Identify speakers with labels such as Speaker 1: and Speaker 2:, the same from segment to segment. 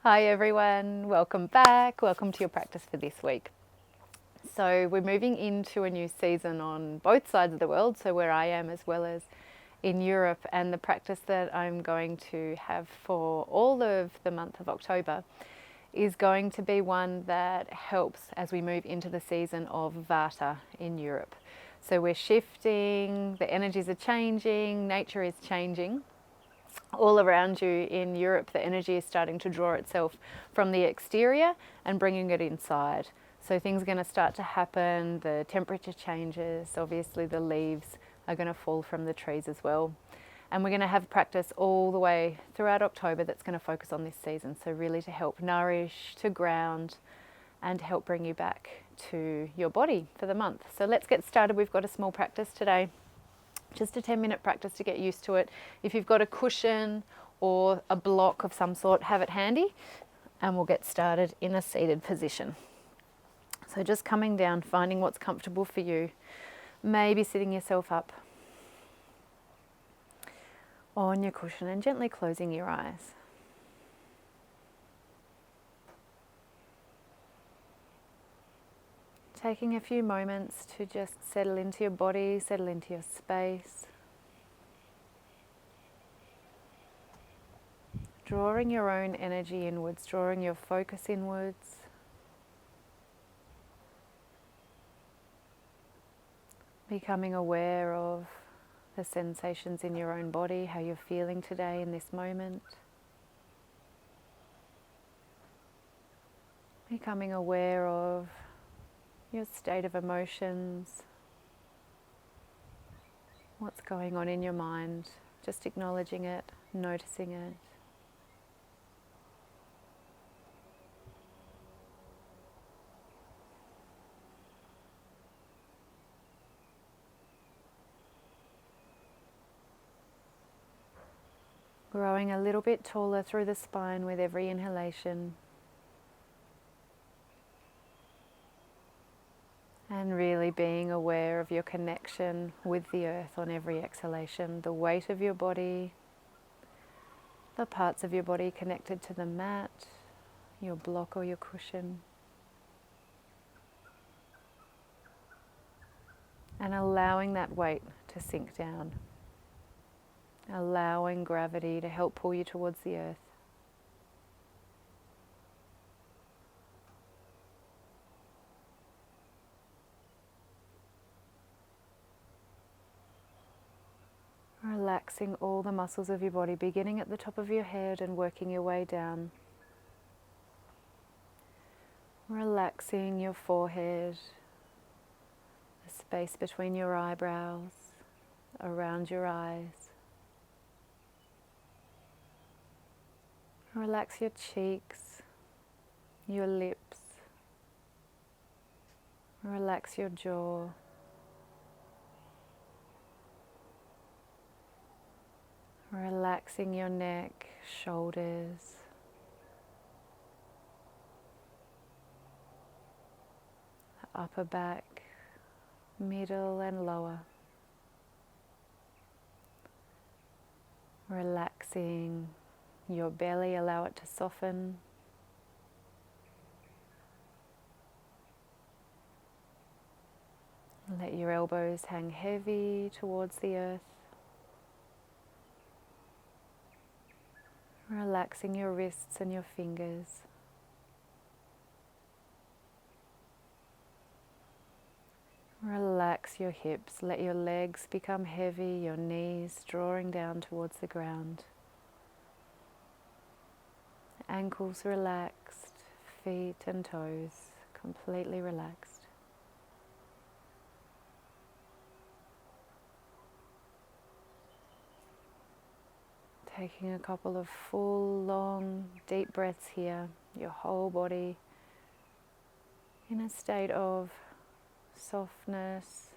Speaker 1: Hi everyone, welcome back. Welcome to your practice for this week. So we're moving into a new season on both sides of the world, so where I am as well as in Europe, and the practice that I'm going to have for all of the month of October is going to be one that helps as we move into the season of Vata in Europe. So we're shifting, the energies are changing, nature is changing. All around you in Europe, the energy is starting to draw itself from the exterior and bringing it inside. So things are going to start to happen, the temperature changes, obviously the leaves are going to fall from the trees as well. And we're going to have practice all the way throughout October that's going to focus on this season. So really to help nourish, to ground, and help bring you back to your body for the month. So let's get started. We've got a small practice today. Just a 10-minute practice to get used to it. If you've got a cushion or a block of some sort, have it handy, and we'll get started in a seated position. So just coming down, finding what's comfortable for you, maybe sitting yourself up on your cushion and gently closing your eyes. Taking a few moments to just settle into your body, settle into your space. Drawing your own energy inwards, drawing your focus inwards. Becoming aware of the sensations in your own body, how you're feeling today in this moment. Becoming aware of your state of emotions, what's going on in your mind, just acknowledging it, noticing it. Growing a little bit taller through the spine with every inhalation. And really being aware of your connection with the earth on every exhalation, the weight of your body, the parts of your body connected to the mat, your block or your cushion. And allowing that weight to sink down. Allowing gravity to help pull you towards the earth. Relaxing all the muscles of your body, beginning at the top of your head and working your way down. Relaxing your forehead, the space between your eyebrows, around your eyes. Relax your cheeks, your lips. Relax your jaw. Relaxing your neck, shoulders. The upper back, middle and lower. Relaxing your belly, allow it to soften. Let your elbows hang heavy towards the earth. Relaxing your wrists and your fingers. Relax your hips. Let your legs become heavy, your knees drawing down towards the ground. Ankles relaxed, feet and toes completely relaxed. Taking a couple of full, long, deep breaths here, your whole body in a state of softness,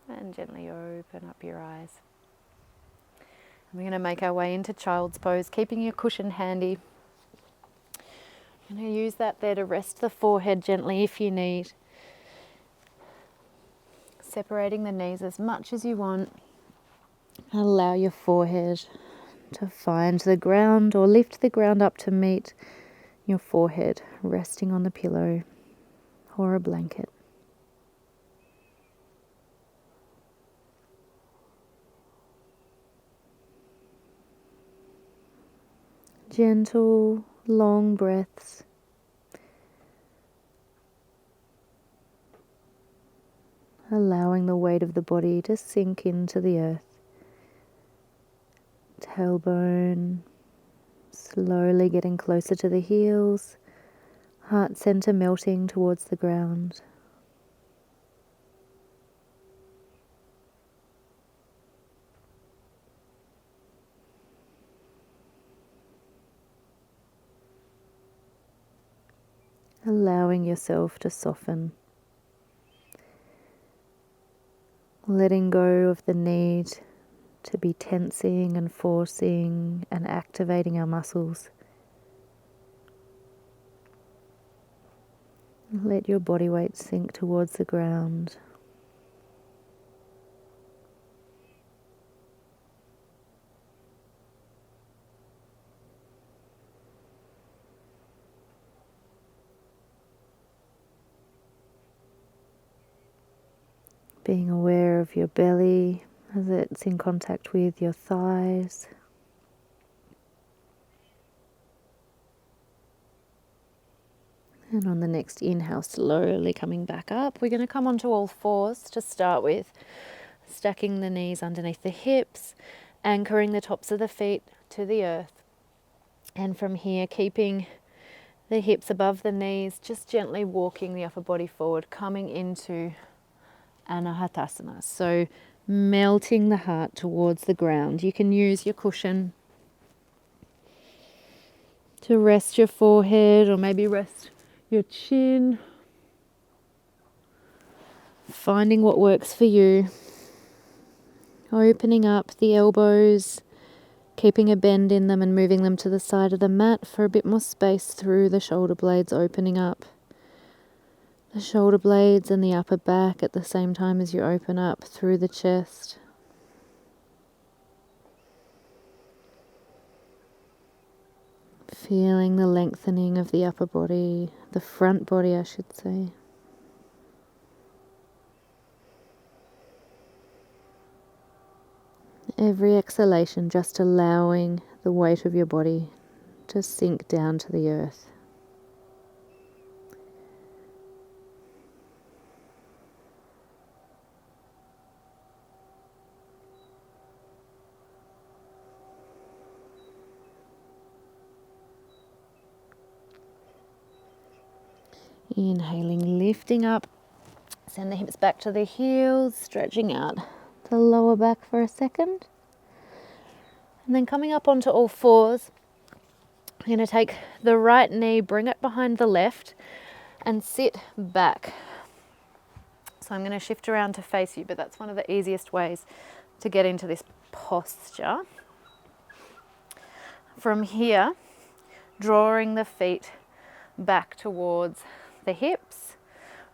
Speaker 1: and gently open up your eyes. And we're going to make our way into child's pose, keeping your cushion handy. You're going to use that there to rest the forehead gently if you need. separating the knees as much as you want. Allow your forehead to find the ground or lift the ground up to meet your forehead, resting on the pillow or a blanket. Gentle, long breaths. Allowing the weight of the body to sink into the earth. Tailbone slowly getting closer to the heels, heart center melting towards the ground. Allowing yourself to soften. Letting go of the need to be tensing and forcing and activating our muscles. Let your body weight sink towards the ground. Being aware of your belly as it's in contact with your thighs. And on the next inhale, slowly coming back up. We're going to come onto all fours to start with. Stacking the knees underneath the hips, anchoring the tops of the feet to the earth. And from here, keeping the hips above the knees, just gently walking the upper body forward, coming into Anahatasana. So melting the heart towards the ground. You can use your cushion to rest your forehead or maybe rest your chin. Finding what works for you. Opening up the elbows, keeping a bend in them and moving them to the side of the mat for a bit more space through the shoulder blades, opening up the shoulder blades and the upper back at the same time as you open up through the chest. Feeling the lengthening of the upper body, the front body I should say. Every exhalation just allowing the weight of your body to sink down to the earth. Inhaling, lifting up, send the hips back to the heels, stretching out the lower back for a second. And then coming up onto all fours, you're going to take the right knee, bring it behind the left and sit back. So I'm going to shift around to face you, but that's one of the easiest ways to get into this posture. From here, drawing the feet back towards the hips.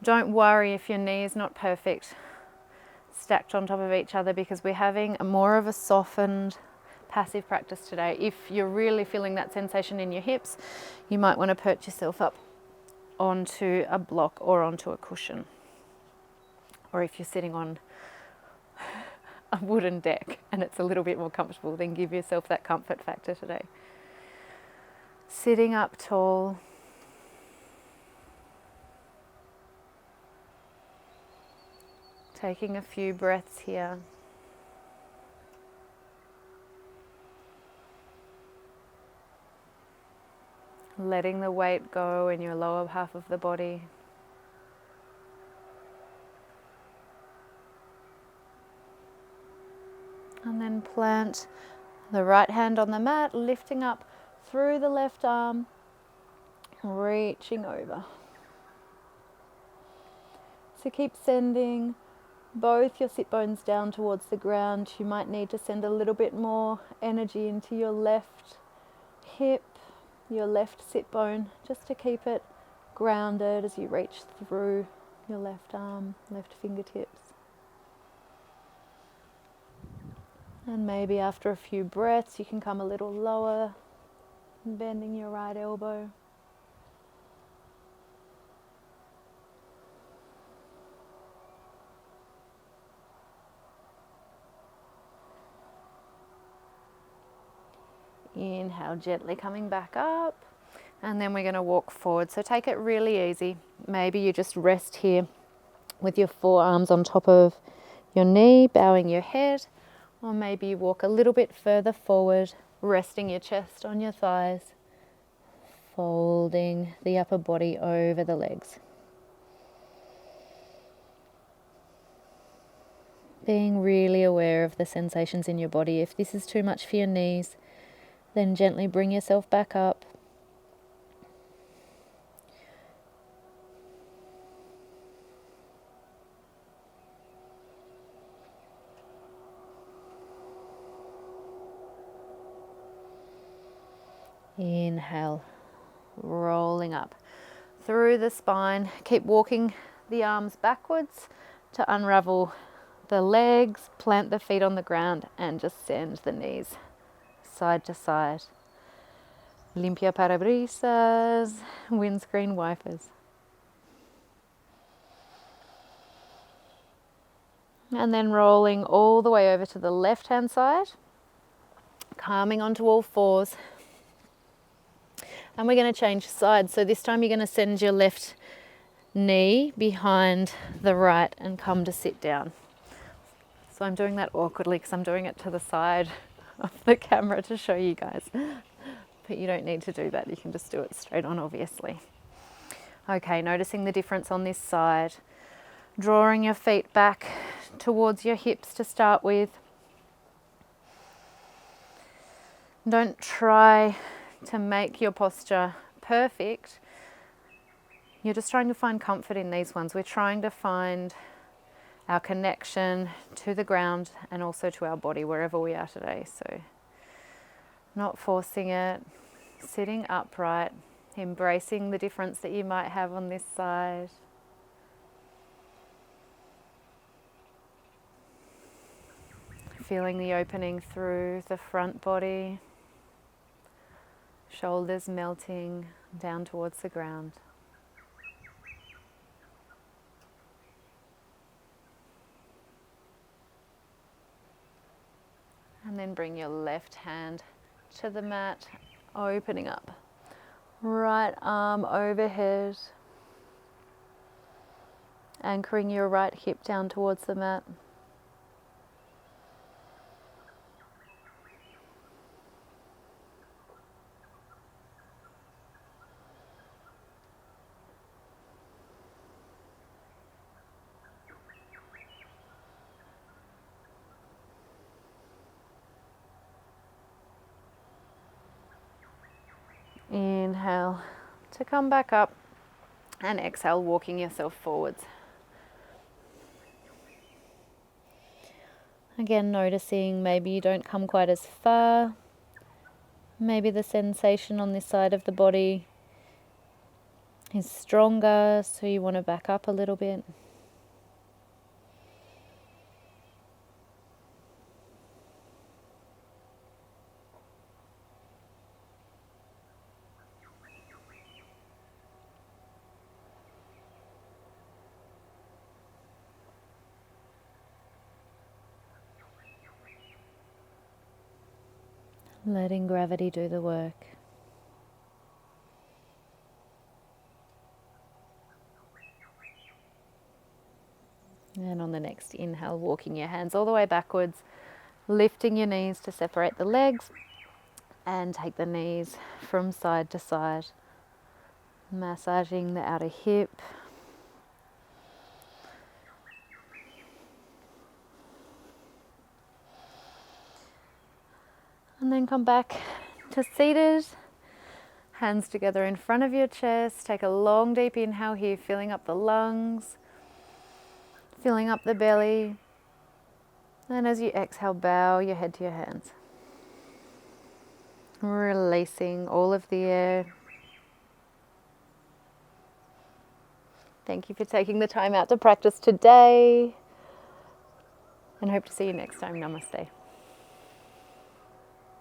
Speaker 1: Don't worry if your knee is not perfect, stacked on top of each other, because we're having more of a softened passive practice today. If you're really feeling that sensation in your hips, you might want to perch yourself up onto a block or onto a cushion. Or if you're sitting on a wooden deck and it's a little bit more comfortable, then give yourself that comfort factor today. Sitting up tall. Taking a few breaths here. Letting the weight go in your lower half of the body. And then plant the right hand on the mat, lifting up through the left arm, reaching over. So keep sending both your sit bones down towards the ground. You might need to send a little bit more energy into your left hip, your left sit bone, just to keep it grounded as you reach through your left arm, left fingertips. And maybe after a few breaths, you can come a little lower, bending your right elbow. Inhale, gently coming back up. And then we're going to walk forward. So take it really easy. Maybe you just rest here with your forearms on top of your knee, bowing your head. Or maybe you walk a little bit further forward, resting your chest on your thighs, folding the upper body over the legs. Being really aware of the sensations in your body. If this is too much for your knees, then gently bring yourself back up. Inhale, rolling up through the spine. Keep walking the arms backwards to unravel the legs, plant the feet on the ground and just send the knees side to side. Limpia parabrisas, windscreen wipers. And then rolling all the way over to the left-hand side, calming onto all fours. And we're going to change sides. So this time you're going to send your left knee behind the right and come to sit down. So I'm doing that awkwardly because I'm doing it to the side of the camera to show you guys. But you don't need to do that. You can just do it straight on, obviously. Okay, noticing the difference on this side. Drawing your feet back towards your hips to start with. Don't try to make your posture perfect. You're just trying to find comfort in these ones. We're trying to find our connection to the ground and also to our body wherever we are today. So not forcing it, sitting upright, embracing the difference that you might have on this side. Feeling the opening through the front body, shoulders melting down towards the ground. And then bring your left hand to the mat, opening up. Right arm overhead, anchoring your right hip down towards the mat. Inhale to come back up and exhale, walking yourself forwards. Again, noticing maybe you don't come quite as far. Maybe the sensation on this side of the body is stronger, so you want to back up a little bit. Letting gravity do the work. And on the next inhale, walking your hands all the way backwards, lifting your knees to separate the legs and take the knees from side to side, massaging the outer hip. And then come back to seated, hands together in front of your chest. Take a long deep inhale here, filling up the lungs, filling up the belly. And as you exhale, bow your head to your hands. Releasing all of the air. Thank you for taking the time out to practice today, and hope to see you next time. Namaste.